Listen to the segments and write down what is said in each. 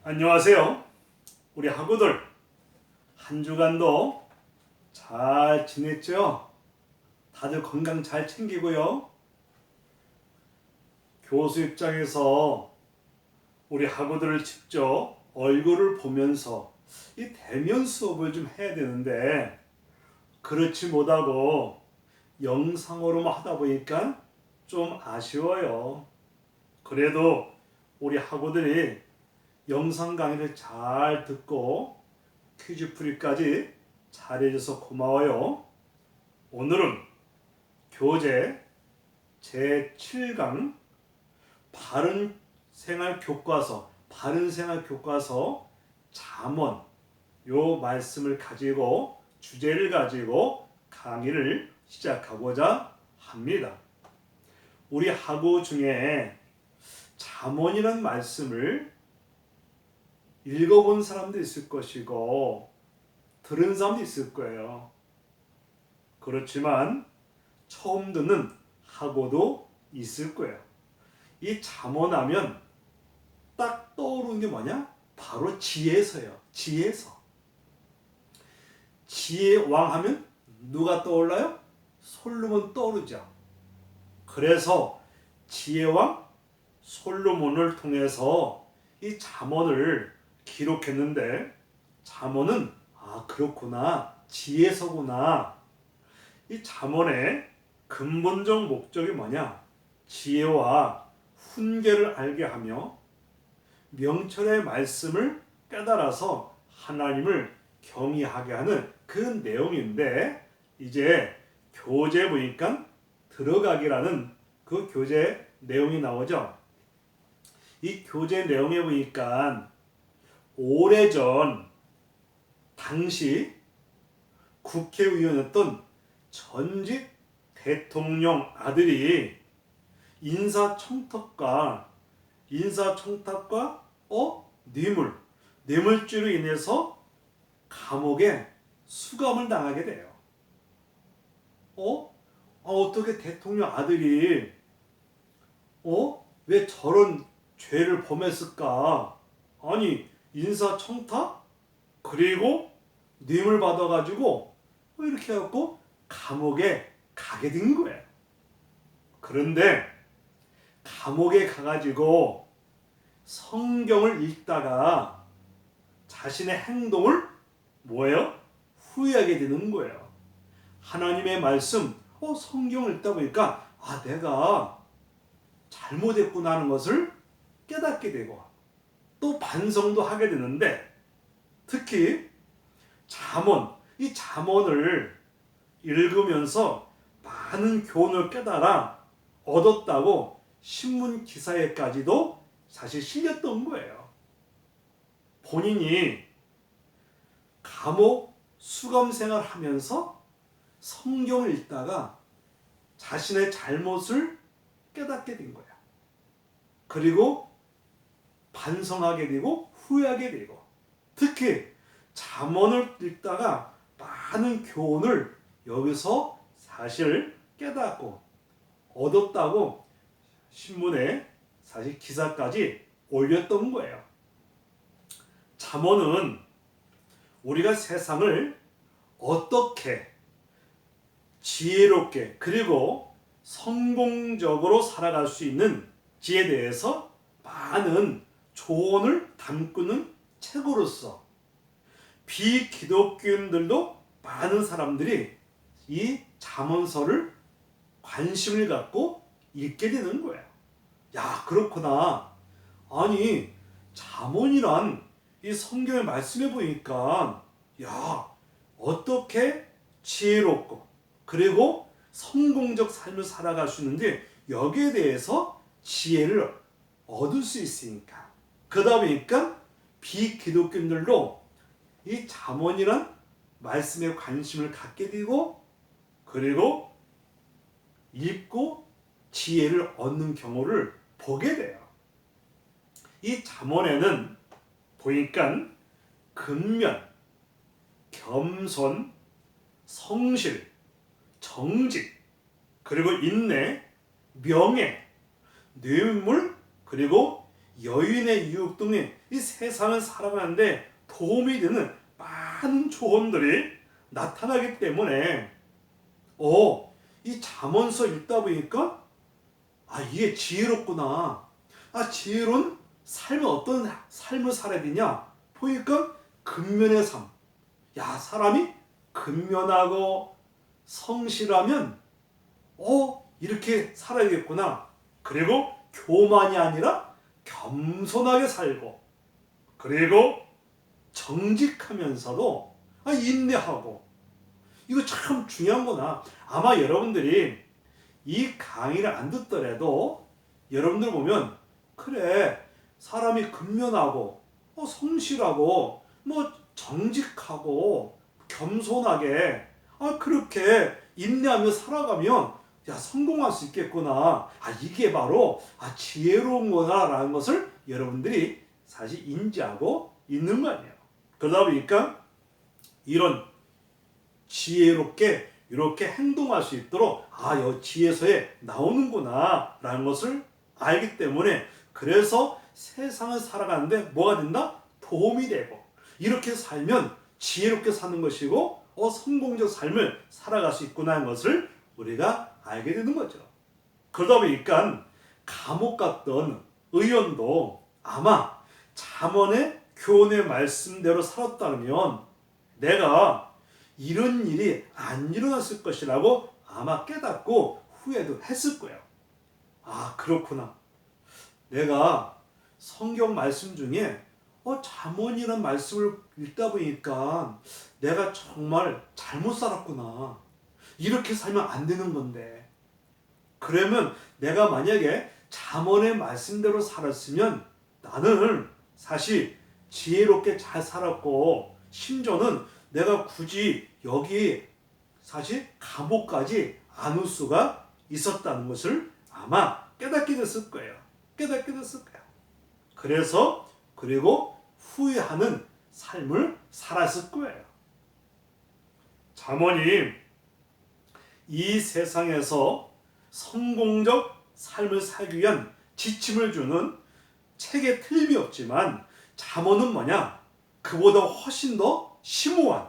안녕하세요. 우리 학우들 한 주간도 잘 지냈죠? 다들 건강 잘 챙기고요. 교수 입장에서 우리 학우들을 직접 얼굴을 보면서 이 대면 수업을 좀 해야 되는데 그렇지 못하고 영상으로만 하다 보니까 좀 아쉬워요. 그래도 우리 학우들이 영상 강의를 잘 듣고 퀴즈 풀이까지 잘해줘서 고마워요. 오늘은 교재 제7강 바른생활 교과서 잠언 요 말씀을 가지고 주제를 가지고 강의를 시작하고자 합니다. 우리 학우 중에 잠언이라는 말씀을 읽어본 사람도 있을 것이고 들은 사람도 있을 거예요. 그렇지만 처음 듣는 학우도 있을 거예요. 이 잠언하면 딱 떠오르는 게 뭐냐? 바로 지혜서예요. 지혜서. 지혜왕 하면 누가 떠올라요? 솔로몬 떠오르죠. 그래서 지혜왕 솔로몬을 통해서 이 잠언을 기록했는데 잠언은 그렇구나, 지혜서구나. 이 잠언의 근본적 목적이 뭐냐? 지혜와 훈계를 알게 하며 명철의 말씀을 깨달아서 하나님을 경외하게 하는 그 내용인데, 이제 교재 보니까 들어가기라는 그 교재 내용이 나오죠. 이 교재 내용에 보니까 오래전 당시 국회의원이었던 전직 대통령 아들이 인사청탁과 뇌물죄로 인해서 감옥에 수감을 당하게 돼요. 어떻게 대통령 아들이 왜 저런 죄를 범했을까? 아니, 인사청탁? 그리고 뇌물 받아가지고 이렇게 해갖고 감옥에 가게 된 거예요. 그런데 감옥에 가가지고 성경을 읽다가 자신의 행동을 후회하게 되는 거예요. 하나님의 말씀, 성경을 읽다 보니까 내가 잘못했구나 하는 것을 깨닫게 되고 또 반성도 하게 되는데, 특히 이 잠언을 읽으면서 많은 교훈을 깨달아 얻었다고 신문 기사에까지도 사실 실렸던 거예요. 본인이 감옥 수감 생활하면서 성경을 읽다가 자신의 잘못을 깨닫게 된 거야. 그리고 반성하게 되고 후회하게 되고, 특히 잠언을 읽다가 많은 교훈을 여기서 사실 깨닫고 얻었다고 신문에 사실 기사까지 올렸던 거예요. 잠언은 우리가 세상을 어떻게 지혜롭게 그리고 성공적으로 살아갈 수 있는지에 대해서 많은 조언을 담고는 책으로서 비기독교인들도 많은 사람들이 이 잠언서를 관심을 갖고 읽게 되는 거예요. 그렇구나. 아니, 잠언이란 이 성경의 말씀에 보니까 어떻게 지혜롭고 그리고 성공적 삶을 살아갈 수 있는지 여기에 대해서 지혜를 얻을 수 있으니까, 그러다 보니까 비기독교인들도 이 잠언이란 말씀에 관심을 갖게 되고 그리고 읽고 지혜를 얻는 경우를 보게 돼요. 이 잠언에는 보니까 근면, 겸손, 성실, 정직, 그리고 인내, 명예, 뇌물, 그리고 여인의 유혹 등의 이 세상을 살아가는데 도움이 되는 많은 조언들이 나타나기 때문에 이 잠언서 읽다 보니까 이게 지혜롭구나. 지혜로운 삶은 어떤 삶을 살아야 되냐? 보니까 근면의 삶. 사람이 근면하고 성실하면 이렇게 살아야겠구나. 그리고 교만이 아니라 겸손하게 살고, 그리고 정직하면서도 인내하고. 이거 참 중요한 거나. 아마 여러분들이 이 강의를 안 듣더라도 여러분들 보면 그래, 사람이 근면하고 성실하고 정직하고 겸손하게 그렇게 인내하며 살아가면 성공할 수 있겠구나. 이게 바로 지혜로운 거다라는 것을 여러분들이 사실 인지하고 있는 거 아니에요. 그러다 보니까 이런 지혜롭게 이렇게 행동할 수 있도록 이 지혜서에 나오는구나 라는 것을 알기 때문에, 그래서 세상을 살아가는데 뭐가 된다? 도움이 되고, 이렇게 살면 지혜롭게 사는 것이고 성공적 삶을 살아갈 수 있구나 하는 것을 우리가 알게 되는 거죠. 그러다 보니까 감옥 갔던 의원도 아마 잠언의 교훈의 말씀대로 살았다면 내가 이런 일이 안 일어났을 것이라고 아마 깨닫고 후회도 했을 거예요. 그렇구나. 내가 성경 말씀 중에 잠언이라는 말씀을 읽다 보니까 내가 정말 잘못 살았구나. 이렇게 살면 안 되는 건데. 그러면 내가 만약에 잠언의 말씀대로 살았으면 나는 사실 지혜롭게 잘 살았고, 심지어는 내가 굳이 여기 사실 감옥까지 안 올 수가 있었다는 것을 아마 깨닫게 됐을 거예요. 그래서 그리고 후회하는 삶을 살았을 거예요. 잠언이 이 세상에서 성공적 삶을 살기 위한 지침을 주는 책에 틀림이 없지만, 잠언은 뭐냐? 그보다 훨씬 더 심오한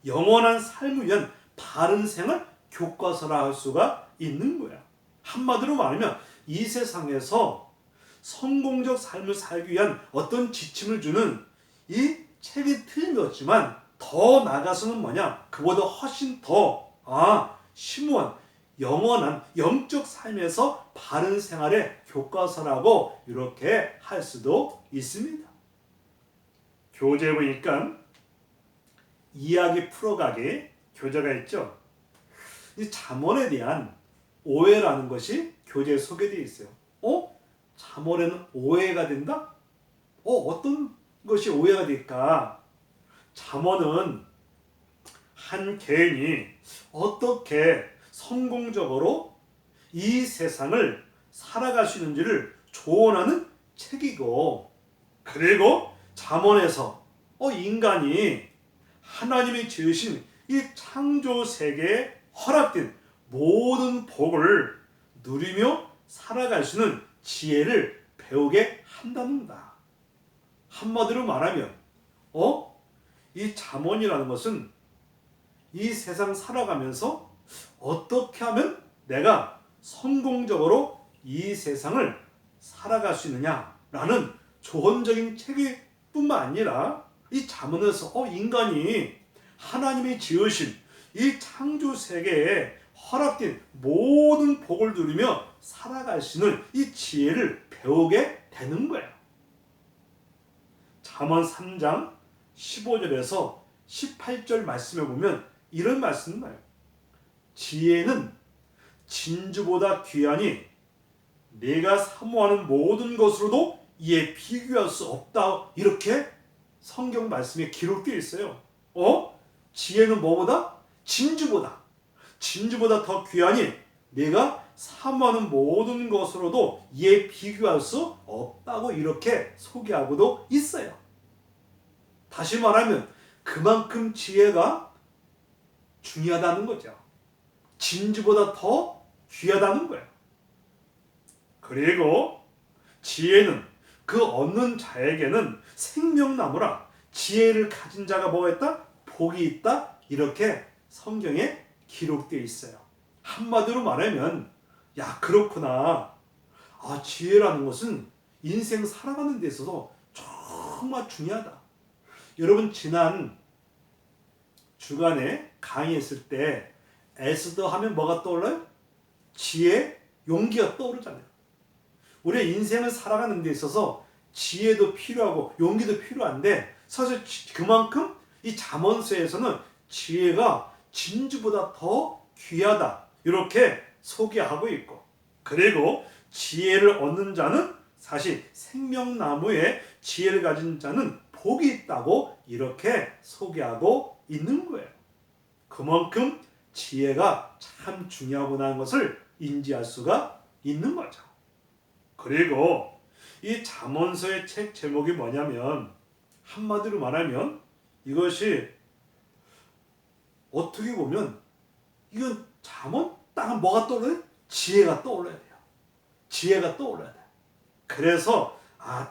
영원한 삶을 위한 바른 생활 교과서라 할 수가 있는 거야. 한마디로 말하면 이 세상에서 성공적 삶을 살기 위한 어떤 지침을 주는 이 책이 틀림이 없지만, 더 나아가서는 뭐냐? 그보다 훨씬 더 심오한 영원한 영적 삶에서 바른 생활의 교과서라고 이렇게 할 수도 있습니다. 교재에 보니까 이야기 풀어가기 교재가 있죠. 이 잠언에 대한 오해라는 것이 교재에 소개되어 있어요. 잠언에는 오해가 된다? 어떤 것이 오해가 될까? 잠언은 한 개인이 어떻게 성공적으로 이 세상을 살아갈 수 있는지를 조언하는 책이고, 그리고 잠언에서 인간이 하나님이 지으신 이 창조 세계에 허락된 모든 복을 누리며 살아갈 수 있는 지혜를 배우게 한답니다. 한마디로 말하면 이 잠언이라는 것은 이 세상 살아가면서 어떻게 하면 내가 성공적으로 이 세상을 살아갈 수 있느냐라는 조언적인 책이 뿐만 아니라, 이 잠언에서 인간이 하나님이 지으신 이 창조 세계에 허락된 모든 복을 누리며 살아갈 수 있는 이 지혜를 배우게 되는 거예요. 잠언 3장 15절에서 18절 말씀에 보면 이런 말씀이 나요. 지혜는 진주보다 귀하니 내가 사모하는 모든 것으로도 이에 비교할 수 없다. 이렇게 성경 말씀에 기록되어 있어요. 지혜는 뭐보다? 진주보다 더 귀하니 내가 사모하는 모든 것으로도 이에 비교할 수 없다고 이렇게 소개하고도 있어요. 다시 말하면 그만큼 지혜가 중요하다는 거죠. 진주보다 더 귀하다는 거예요. 그리고 지혜는 그 얻는 자에게는 생명나무라 지혜를 가진 자가 뭐가 있다? 복이 있다. 이렇게 성경에 기록되어 있어요. 한마디로 말하면 야 그렇구나. 지혜라는 것은 인생 살아가는 데 있어서 정말 중요하다. 여러분 지난 주간에 강의했을 때 에스더 하면 뭐가 떠올라요? 지혜, 용기가 떠오르잖아요. 우리의 인생을 살아가는 데 있어서 지혜도 필요하고 용기도 필요한데 사실 그만큼 이 잠언서에서는 지혜가 진주보다 더 귀하다 이렇게 소개하고 있고, 그리고 지혜를 얻는 자는 사실 생명나무에 지혜를 가진 자는 복이 있다고 이렇게 소개하고 있는 거예요. 그만큼 지혜가 참 중요하구나 하는 것을 인지할 수가 있는 거죠. 그리고 이 잠언서의 책 제목이 뭐냐면 한마디로 말하면 이것이 어떻게 보면 이건 잠언 딱 뭐가 떠올라요? 지혜가 떠올라야 돼요. 지혜가 떠올라야 돼요. 그래서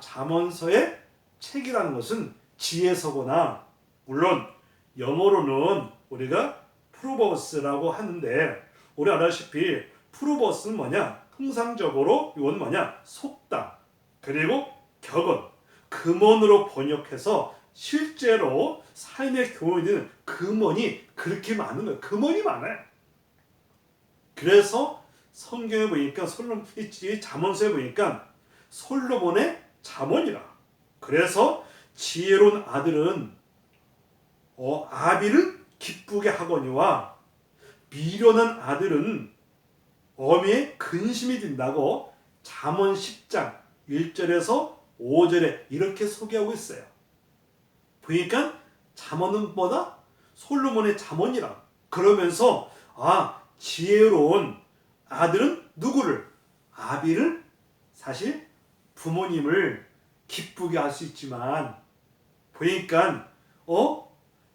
잠언서의 책이라는 것은 지혜서구나. 물론 영어로는 우리가 프로버스라고 하는데 우리 알다시피 프로버스는 뭐냐? 통상적으로 이건 뭐냐? 속담 그리고 격언 금언으로 번역해서 실제로 삶의 교훈이 되는 금언이 그렇게 많은 거예요. 금언이 많아요. 그래서 성경에 보니까 이 잠언서에 보니까 솔로몬의 잠언이라. 그래서 지혜로운 아들은 아비를 기쁘게 하거니와 미련한 아들은 어미의 근심이 된다고 잠언 10장 1절에서 5절에 이렇게 소개하고 있어요. 보니까 잠언은 뭐다? 솔로몬의 잠언이라. 그러면서 지혜로운 아들은 누구를? 아비를, 사실 부모님을 기쁘게 할 수 있지만 보니까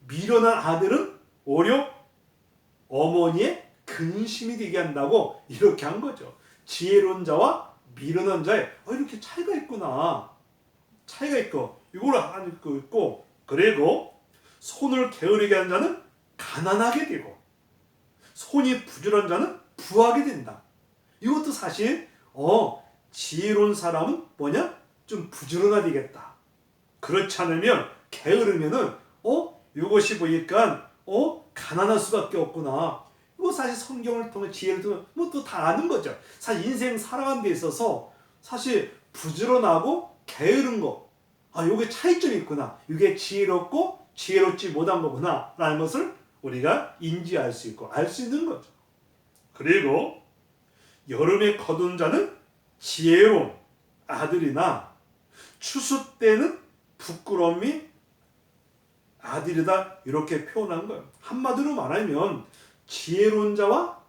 미련한 아들은 오히려 어머니의 근심이 되게 한다고 이렇게 한 거죠. 지혜로운 자와 미련한 자에 이렇게 차이가 있구나. 차이가 있고 이걸 안 있고, 그리고 손을 게으르게 하는 자는 가난하게 되고 손이 부지런한 자는 부하게 된다. 이것도 사실 지혜로운 사람은 뭐냐? 좀 부지런해야 되겠다. 그렇지 않으면 게으르면은 이것이 보니까 가난할 수밖에 없구나. 이거 사실 성경을 통해 지혜를 통해 또 다 아는 거죠. 사실 인생 살아가는 데 있어서 사실 부지런하고 게으른 거 요게 차이점이 있구나. 이게 지혜롭고 지혜롭지 못한 거구나 라는 것을 우리가 인지할 수 있고 알 수 있는 거죠. 그리고 여름에 거둔 자는 지혜로운 아들이나 추수 때는 부끄러움이 아들이다 이렇게 표현한 거예요. 한마디로 말하면 지혜로운 자와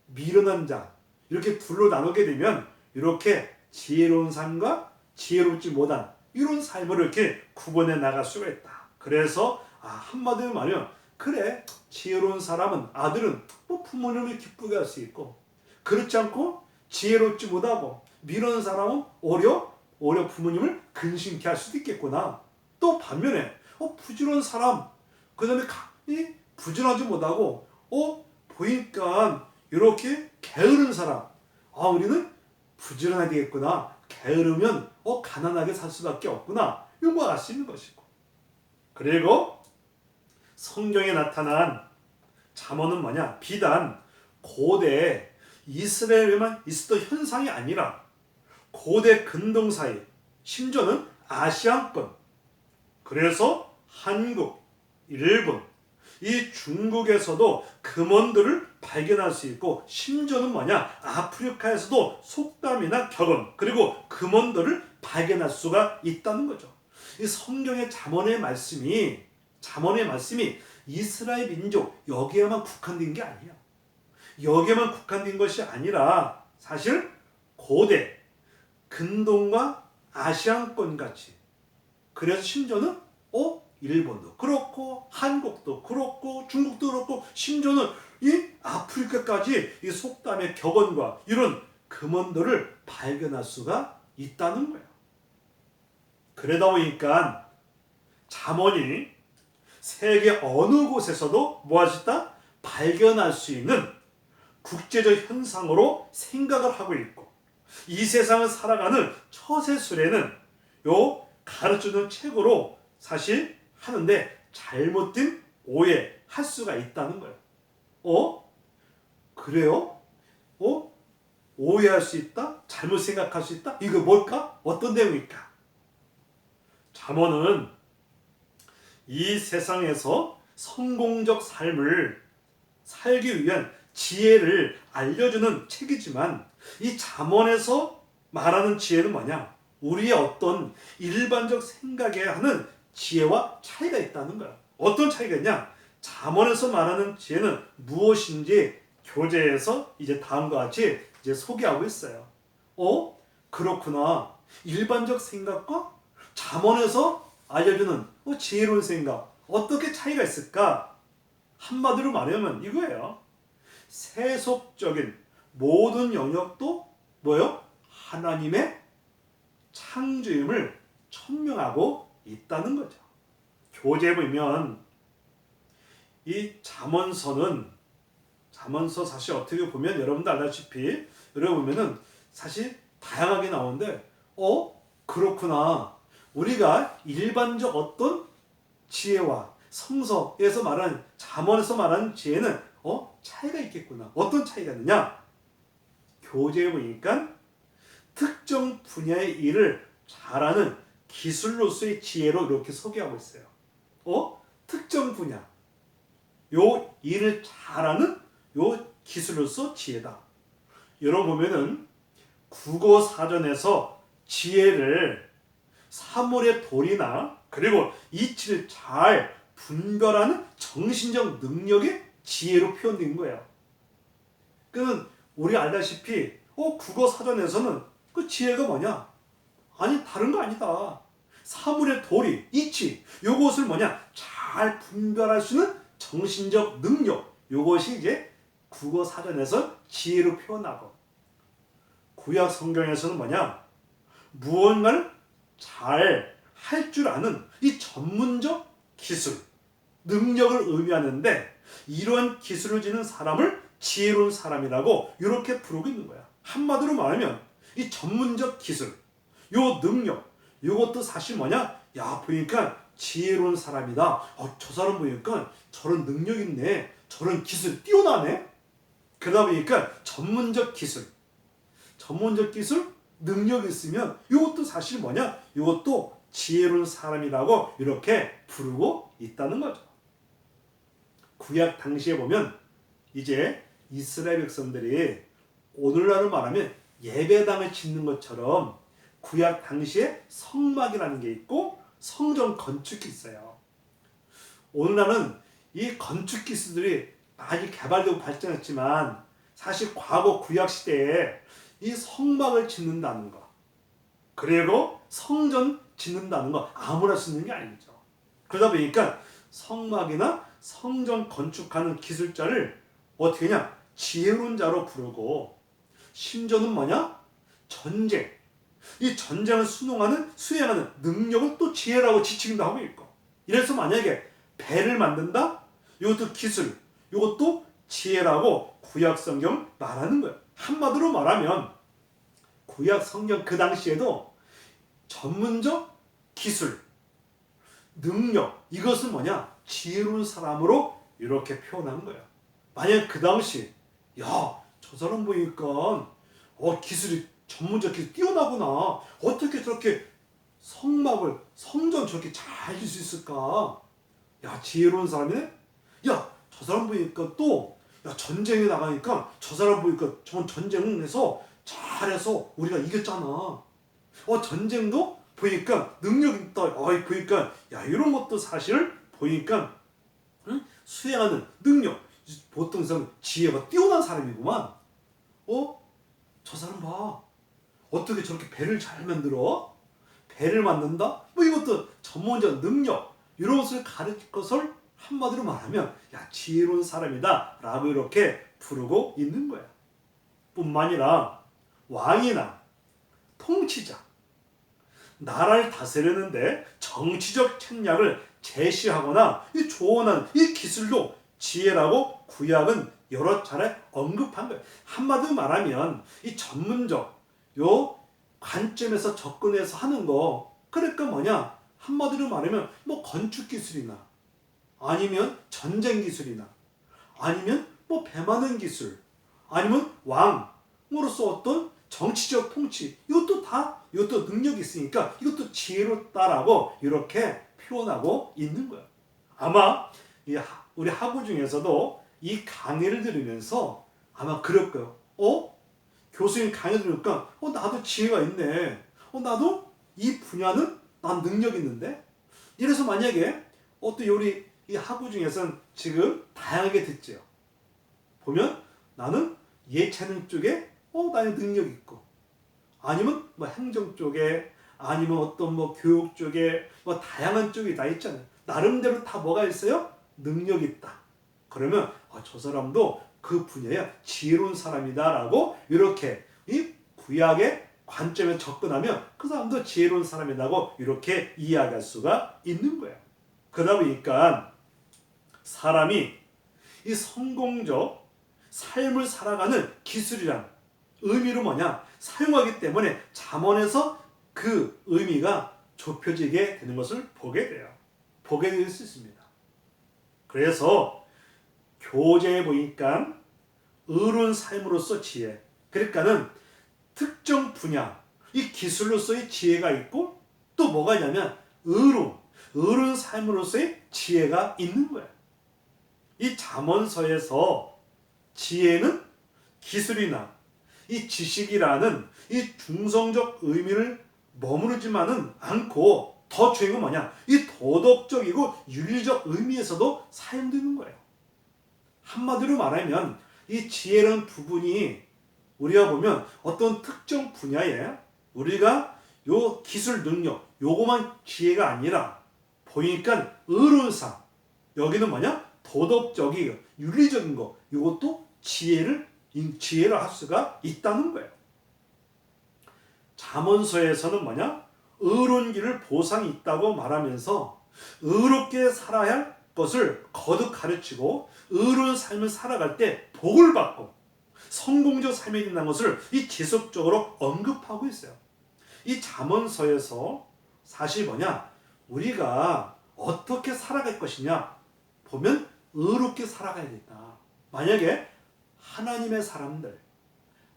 미련한 자 이렇게 둘로 나누게 되면 이렇게 지혜로운 삶과 지혜롭지 못한 이런 삶을 이렇게 구분해 나갈 수가 있다. 그래서 한마디로 말하면 그래 지혜로운 사람은 아들은 부모님을 기쁘게 할 수 있고, 그렇지 않고 지혜롭지 못하고 미련한 사람은 오히려 부모님을 근심케 할 수도 있겠구나. 또 반면에 부지런한 사람 그 다음에 부지런하지 못하고 보니까 이렇게 게으른 사람 우리는 부지런해야 되겠구나. 게으르면 가난하게 살 수밖에 없구나. 이거 알 수 있는 것이고, 그리고 성경에 나타난 잠언은 뭐냐? 비단 고대 이스라엘에만 있었던 현상이 아니라 고대 근동사이 심지어는 아시아권, 그래서 한국, 일본, 이 중국에서도 금언들을 발견할 수 있고 심지어는 뭐냐? 아프리카에서도 속담이나 격언 그리고 금언들을 발견할 수가 있다는 거죠. 이 성경의 잠언의 말씀이 이스라엘 민족 여기에만 국한된 게 아니야. 여기에만 국한된 것이 아니라 사실 고대 근동과 아시아권 같이, 그래서 심지어는 일본도 그렇고 한국도 그렇고 중국도 그렇고 심지어는 이 아프리카까지 이 속담의 격언과 이런 금언들을 발견할 수가 있다는 거예요. 그러다 보니까 잠언이 세계 어느 곳에서도 뭐할 수 있다? 발견할 수 있는 국제적 현상으로 생각을 하고 있고, 이 세상을 살아가는 처세술에는 요 가르쳐주는 책으로 사실 하는데 잘못된 오해할 수가 있다는 거예요. 그래요? 오해할 수 있다? 잘못 생각할 수 있다? 이거 뭘까? 어떤 내용일까? 잠언은 이 세상에서 성공적 삶을 살기 위한 지혜를 알려주는 책이지만, 이 잠언에서 말하는 지혜는 뭐냐? 우리의 어떤 일반적 생각에 하는 지혜와 차이가 있다는 거야. 어떤 차이가 있냐? 잠언에서 말하는 지혜는 무엇인지 교재에서 이제 다음과 같이 이제 소개하고 있어요. 그렇구나. 일반적 생각과 잠언에서 알려주는 지혜로운 생각, 어떻게 차이가 있을까? 한마디로 말하면 이거예요. 세속적인 모든 영역도 뭐예요? 하나님의 창조임을 천명하고 있다는 거죠. 교재에 보면 이 잠언서 사실 어떻게 보면 여러분도 알다시피 여러분 보면은 사실 다양하게 나오는데 그렇구나. 우리가 일반적 어떤 지혜와 성서에서 말하는 잠언에서 말하는 지혜는 차이가 있겠구나. 어떤 차이가 있느냐? 교재에 보니까 특정 분야의 일을 잘하는 기술로서의 지혜로 이렇게 소개하고 있어요. 특정 분야, 요 일을 잘하는 요 기술로서 지혜다. 여러분 보면은 국어 사전에서 지혜를 사물의 도리나 그리고 이치를 잘 분별하는 정신적 능력의 지혜로 표현된 거예요. 그는 우리 알다시피 국어 사전에서는 그 지혜가 뭐냐? 아니 다른 거 아니다. 사물의 도리, 이치, 요것을 뭐냐? 잘 분별할 수 있는 정신적 능력, 요것이 이제 국어 사전에서 지혜로 표현하고, 구약 성경에서는 뭐냐? 무언가를 잘 할 줄 아는 이 전문적 기술, 능력을 의미하는데, 이러한 기술을 지닌 사람을 지혜로운 사람이라고 이렇게 부르고 있는 거야. 한마디로 말하면 이 전문적 기술, 요 능력, 요것도 사실 뭐냐? 야, 보니까 지혜로운 사람이다. 저 사람 보니까 저런 능력 있네. 저런 기술 뛰어나네. 그러다 보니까 전문적 기술, 능력이 있으면 이것도 사실 뭐냐? 이것도 지혜로운 사람이라고 이렇게 부르고 있다는 거죠. 구약 당시에 보면 이제 이스라엘 백성들이 오늘날로 말하면 예배당을 짓는 것처럼 구약 당시에 성막이라는 게 있고 성전 건축이 있어요. 오늘날은 이 건축 기술들이 많이 개발되고 발전했지만 사실 과거 구약 시대에 이 성막을 짓는다는 거, 그리고 성전 짓는다는 거 아무나 쓰는 게 아니죠. 그러다 보니까 성막이나 성전 건축하는 기술자를 어떻게 하냐? 지혜로운 자로 부르고, 심지어는 뭐냐? 전쟁, 이 전쟁을 수행하는 능력을 또 지혜라고 지칭도 하고 있고, 이래서 만약에 배를 만든다? 이것도 기술, 이것도 지혜라고 구약 성경 말하는 거예요. 한마디로 말하면 구약 성경 그 당시에도 전문적 기술, 능력, 이것은 뭐냐? 지혜로운 사람으로 이렇게 표현한 거예요. 만약 그 당시 저 사람 보니까 기술이 전문적 기술 뛰어나구나. 어떻게 저렇게 성전 저렇게 잘 질 수 있을까? 지혜로운 사람이네? 저 사람 보니까 또 전쟁에 나가니까 저 사람 보니까 전 전쟁에서 잘해서 우리가 이겼잖아. 전쟁도 보니까 능력 있다. 보니까 이런 것도 사실 보니까 수행하는 능력, 보통 사람 지혜가 뛰어난 사람이구만. 저 사람 봐. 어떻게 저렇게 배를 잘 만들어? 배를 만든다? 이것도 전문적 능력, 이런 것을 가르칠 것을 한마디로 말하면 지혜로운 사람이다 라고 이렇게 부르고 있는 거야. 뿐만 아니라 왕이나 통치자, 나라를 다스리는데 정치적 책략을 제시하거나 이 조언한 이 기술도 지혜라고 구약은 여러 차례 언급한 거예요. 한마디로 말하면 이 전문적 요 관점에서 접근해서 하는 거, 그러니까 뭐냐, 한마디로 말하면 뭐 건축 기술이나 아니면 전쟁 기술이나 아니면 뭐 배 마는 기술 아니면 왕으로서 어떤 정치적 통치, 이것도 능력이 있으니까 이것도 지혜롭다라고 이렇게 표현하고 있는 거예요. 아마 우리 학우 중에서도 이 강의를 들으면서 아마 그럴 거예요. 교수님 강의 들으니까 나도 지혜가 있네. 나도 이 분야는 난 능력 있는데. 이래서 만약에 어떤 우리 이 학우 중에서는 지금 다양하게 듣죠. 보면 나는 예체능 쪽에 나는 능력 있고, 아니면 뭐 행정 쪽에, 아니면 어떤 뭐 교육 쪽에, 뭐 다양한 쪽이 다 있잖아요. 나름대로 다 뭐가 있어요? 능력이 있다. 그러면 저 사람도 그 분야에 지혜로운 사람이다라고 이렇게 이 구약의 관점에 접근하면 그 사람도 지혜로운 사람이라고 이렇게 이해할 수가 있는 거예요. 그러다 보니까 사람이 이 성공적 삶을 살아가는 기술이란 의미로 뭐냐? 사용하기 때문에 잠언에서 그 의미가 좁혀지게 되는 것을 보게 돼요. 보게 될 수 있습니다. 그래서 교재에 보니까 의로운 삶으로서 지혜, 그러니까는 특정 분야, 이 기술로서의 지혜가 있고 또 뭐가 있냐면 의로운 삶으로서의 지혜가 있는 거예요. 이 잠언서에서 지혜는 기술이나 이 지식이라는 이 중성적 의미를 머무르지만은 않고 더 중요한 건 뭐냐? 이 도덕적이고 윤리적 의미에서도 사용되는 거예요. 한마디로 말하면 이 지혜라는 부분이 우리가 보면 어떤 특정 분야에 우리가 요 기술 능력 요거만 지혜가 아니라 보니까 의로운 삶, 여기는 뭐냐? 도덕적이고 윤리적인 거, 이것도 지혜를 할 수가 있다는 거예요. 잠언서에서는 뭐냐? 의로운 길을 보상이 있다고 말하면서 의롭게 살아야 할 것을 거듭 가르치고 의로운 삶을 살아갈 때 복을 받고 성공적 삶이 된다는 것을 이 지속적으로 언급하고 있어요. 이 잠언서에서 사실 뭐냐? 우리가 어떻게 살아갈 것이냐? 보면 의롭게 살아가야 된다. 만약에 하나님의 사람들,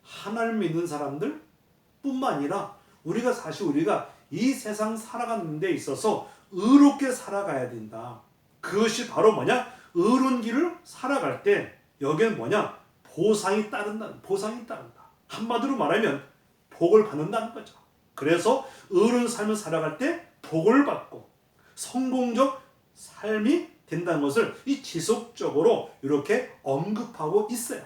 하나님 믿는 사람들 뿐만 아니라 우리가 이 세상 살아가는 데 있어서 의롭게 살아가야 된다. 그것이 바로 뭐냐? 의로운 길을 살아갈 때 여기는 뭐냐? 보상이 따른다. 한마디로 말하면 복을 받는다는 거죠. 그래서 의로운 삶을 살아갈 때 복을 받고 성공적 삶이 된다는 것을 이 지속적으로 이렇게 언급하고 있어요.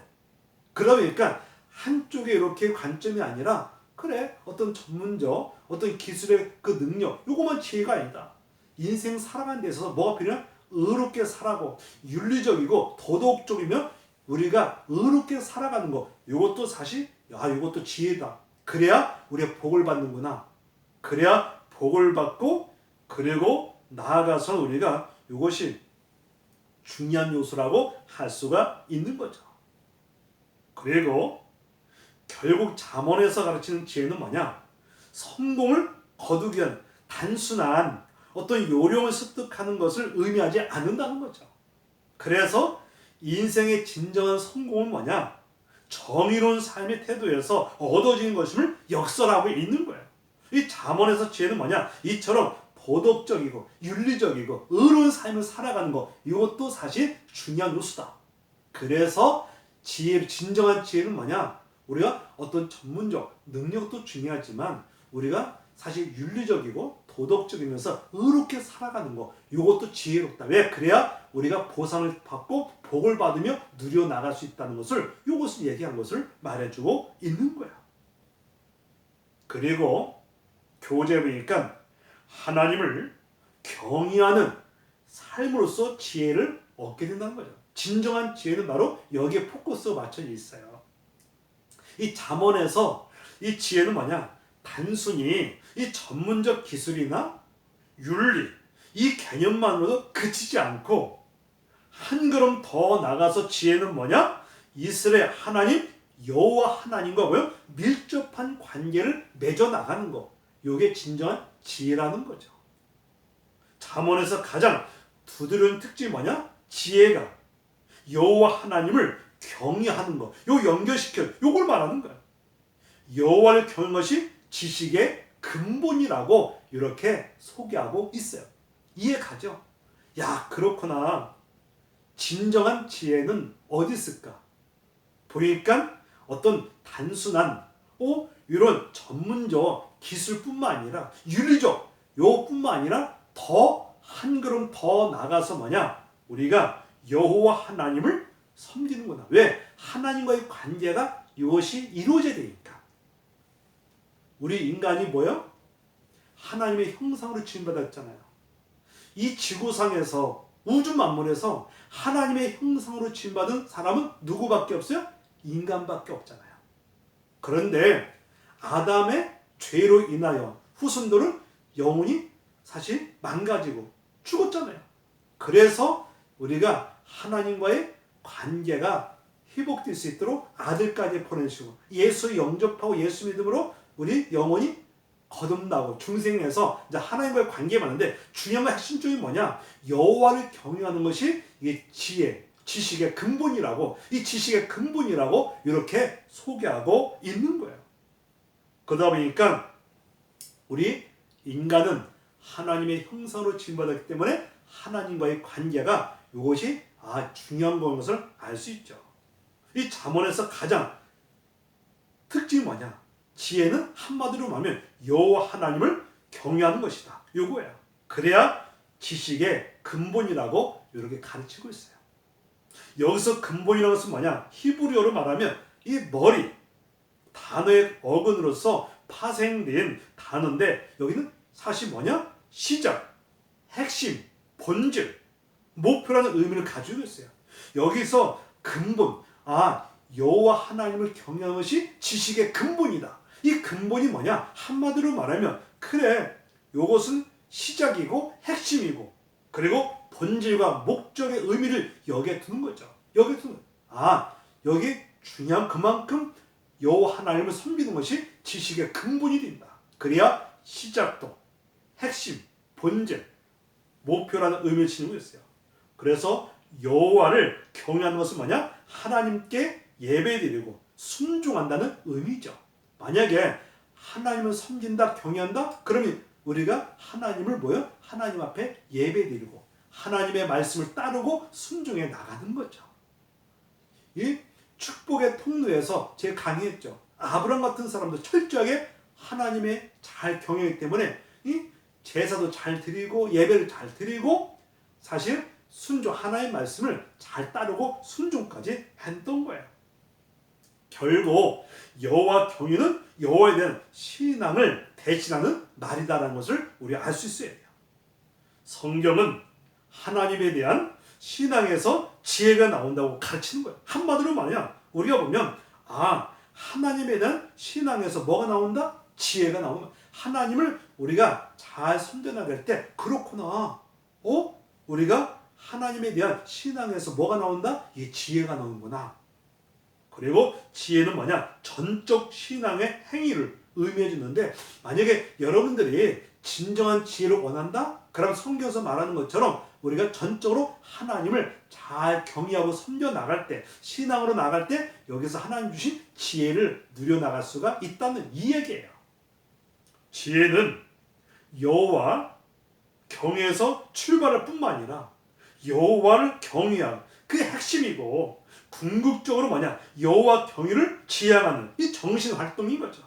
그러다 보니까 한쪽에 이렇게 관점이 아니라 그래 어떤 전문적 어떤 기술의 그 능력 요거만 지혜가 아니다. 인생 살아가는 데 있어서 뭐가 필요한? 의롭게 살아고 윤리적이고 도덕적이면 우리가 의롭게 살아가는 거 요것도 사실 요것도 지혜다. 그래야 우리가 복을 받는구나. 그래야 복을 받고 그리고 나아가서 우리가 이것이 중요한 요소라고 할 수가 있는 거죠. 그리고 결국 잠언에서 가르치는 지혜는 뭐냐? 성공을 거두기 위한 단순한 어떤 요령을 습득하는 것을 의미하지 않는다는 거죠. 그래서 인생의 진정한 성공은 뭐냐? 정의로운 삶의 태도에서 얻어지는 것임을 역설하고 있는 거예요. 이 잠언에서 지혜는 뭐냐? 이처럼 도덕적이고 윤리적이고 의로운 삶을 살아가는 것, 이것도 사실 중요한 요소다. 그래서 진정한 지혜는 뭐냐? 우리가 어떤 전문적 능력도 중요하지만 우리가 사실 윤리적이고 도덕적이면서 의롭게 살아가는 것, 이것도 지혜롭다. 왜? 그래야 우리가 보상을 받고 복을 받으며 누려나갈 수 있다는 것을, 이것을 얘기한 것을 말해주고 있는 거야. 그리고 교재에 보니까 하나님을 경외하는 삶으로서 지혜를 얻게 된다는 거죠. 진정한 지혜는 바로 여기에 포커스가 맞춰져 있어요. 이 잠언에서 이 지혜는 뭐냐? 단순히 이 전문적 기술이나 윤리 이 개념만으로도 그치지 않고 한 걸음 더 나가서 지혜는 뭐냐? 이스라엘 하나님 여호와 하나님과 뭐요? 밀접한 관계를 맺어 나가는 거. 이게 진정한 지혜라는 거죠. 잠언에서 가장 두드러운 특징이 뭐냐? 지혜가 여호와 하나님을 경외하는 거. 요 연결시켜 요걸 말하는 거야. 여호와를 경외하는 것이 지식의 근본이라고 이렇게 소개하고 있어요. 이해 가죠? 야, 그렇구나. 진정한 지혜는 어디 있을까? 보니까 어떤 단순한 이런 전문적 기술뿐만 아니라 윤리적 요뿐만 아니라 더 한 걸음 더 나가서 뭐냐? 우리가 여호와 하나님을 섬기는구나. 왜? 하나님과의 관계가 이것이 이루어져야 되니까. 우리 인간이 뭐요? 하나님의 형상으로 지음받았잖아요. 이 지구상에서 우주 만물에서 하나님의 형상으로 지음받은 사람은 누구밖에 없어요? 인간밖에 없잖아요. 그런데 아담의 죄로 인하여 후손들은 영혼이 사실 망가지고 죽었잖아요. 그래서 우리가 하나님과의 관계가 회복될 수 있도록 아들까지 보내시고 예수 영접하고 예수 믿음으로 우리 영혼이 거듭나고 중생에서 이제 하나님과의 관계가 많은데 중요한 핵심적인 뭐냐? 여호와를 경외하는 것이 이게 지혜, 지식의 근본이라고 이 지식의 근본이라고 이렇게 소개하고 있는 거예요. 그러다 보니까 우리 인간은 하나님의 형상으로 지음받았기 때문에 하나님과의 관계가 이것이 중요한 것을 알 수 있죠. 이 잠언에서 가장 특징이 뭐냐? 지혜는 한마디로 말하면 여호와 하나님을 경외하는 것이다. 요거예요. 그래야 지식의 근본이라고 이렇게 가르치고 있어요. 여기서 근본이라는 것은 뭐냐? 히브리어로 말하면 이 머리 단어의 어근으로서 파생된 단어인데 여기는 사실 뭐냐? 시작, 핵심, 본질, 목표라는 의미를 가지고 있어요. 여기서 근본, 여호와 하나님을 경외하는 것이 지식의 근본이다. 이 근본이 뭐냐? 한마디로 말하면 그래, 요것은 시작이고 핵심이고 그리고 본질과 목적의 의미를 여기에 두는 거죠. 여기에 두는 여기 중요한 그만큼 여호와 하나님을 섬기는 것이 지식의 근본이 된다. 그래야 시작도 핵심, 본질, 목표라는 의미를 지니고 있어요. 그래서 여호와를 경외하는 것은 뭐냐? 하나님께 예배드리고 순종한다는 의미죠. 만약에 하나님을 섬긴다, 경외한다? 그러면 우리가 하나님을 하나님 앞에 예배드리고 하나님의 말씀을 따르고 순종해 나가는 거죠. 이 축복의 통로에서 제가 강의했죠. 아브라함 같은 사람도 철저하게 하나님의 잘 경외하기 때문에 이 제사도 잘 드리고 예배를 잘 드리고 사실 순종 하나님의 말씀을 잘 따르고 순종까지 했던 거예요. 결국 여호와 경외는 여호와에 대한 신앙을 대신하는 말이다라는 것을 우리 알 수 있어야 돼요. 성경은 하나님에 대한 신앙에서 지혜가 나온다고 가르치는 거예요. 한마디로 말하면 우리가 보면 하나님에 대한 신앙에서 뭐가 나온다? 지혜가 나온다. 하나님을 우리가 잘 섬겨나갈 때 그렇구나. 우리가 하나님에 대한 신앙에서 뭐가 나온다? 이 지혜가 나오는구나. 그리고 지혜는 뭐냐? 전적 신앙의 행위를 의미해 주는데 만약에 여러분들이 진정한 지혜를 원한다? 그럼 성경에서 말하는 것처럼 우리가 전적으로 하나님을 잘 경외하고 섬겨 나갈 때 신앙으로 나갈 때 여기서 하나님 주신 지혜를 누려나갈 수가 있다는 이 얘기예요. 지혜는 여호와 경외에서 출발할 뿐만 아니라 여호와를 경외하는 그 핵심이고 궁극적으로 뭐냐? 여호와 경외를 지향하는 이 정신 활동인 거죠.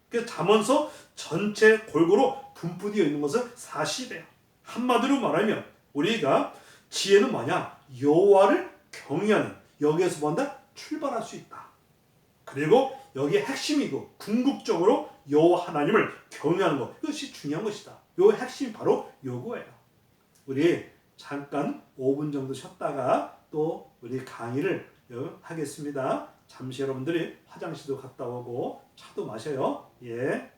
그래서 잠언서 전체 골고루 분포되어 있는 것은 사실이에요. 한마디로 말하면 우리가 지혜는 뭐냐? 여호와를 경외하는 여기에서 뭔가 출발할 수 있다. 그리고 여기에 핵심이고 궁극적으로 여호와 하나님을 경외하는 것 이것이 중요한 것이다. 요 핵심이 바로 요거예요. 우리 잠깐 5분 정도 쉬었다가 또 우리 강의를 하겠습니다. 잠시 여러분들이 화장실도 갔다 오고 차도 마셔요. 예.